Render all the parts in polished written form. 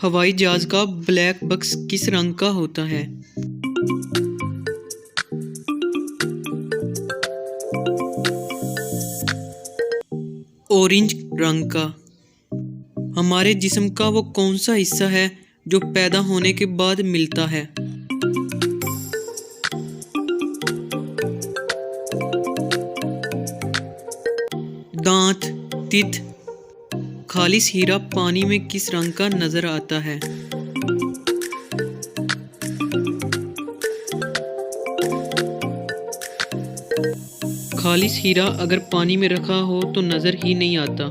हवाई जहाज का ब्लैक बॉक्स किस रंग का होता है? ऑरेंज रंग का। हमारे जिस्म का वो कौन सा हिस्सा है जो पैदा होने के बाद मिलता है? दांत, तित। खालिस हीरा पानी में किस रंग का नजर आता है? खालिस हीरा अगर पानी में रखा हो तो नजर ही नहीं आता।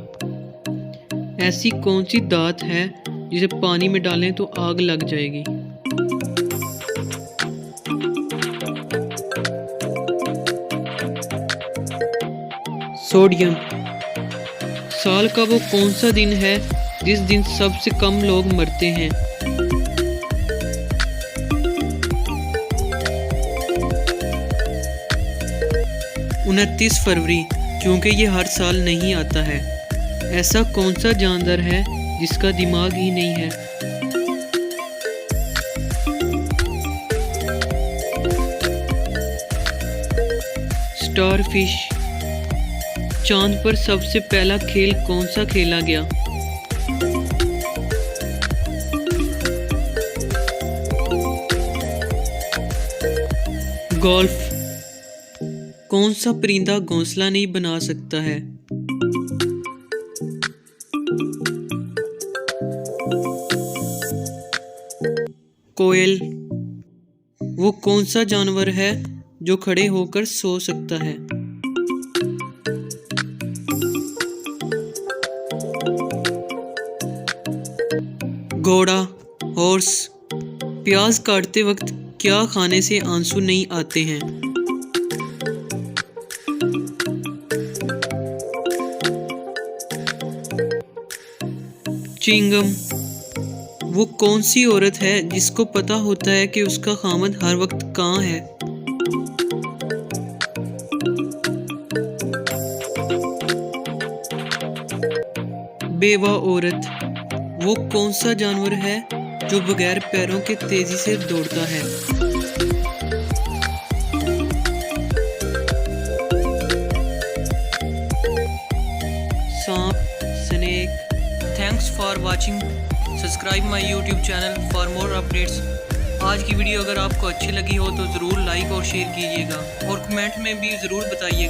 ऐसी कौन सी धात है जिसे पानी में डालें तो आग लग जाएगी? सोडियम। साल का वो कौन सा दिन है जिस दिन सबसे कम लोग मरते हैं? उनतीस फरवरी, क्योंकि ये हर साल नहीं आता है। ऐसा कौन सा जानवर है जिसका दिमाग ही नहीं है? स्टारफिश। चांद पर सबसे पहला खेल कौन सा खेला गया? गोल्फ। कौन सा परिंदा घोंसला नहीं बना सकता है? कोयल। वो कौन सा जानवर है जो खड़े होकर सो सकता है? घोड़ा, हॉर्स। प्याज काटते वक्त क्या खाने से आंसू नहीं आते हैं? चिंगम। वो कौन सी औरत है जिसको पता होता है कि उसका खामद हर वक्त कहाँ है? बेवा औरत। वो कौन सा जानवर है जो बगैर पैरों के तेजी से दौड़ता है? सांप, snake. Thanks for watching. Subscribe my YouTube channel for more updates. आज की वीडियो अगर आपको अच्छी लगी हो तो ज़रूर लाइक और शेयर कीजिएगा और कमेंट में भी ज़रूर बताइएगा।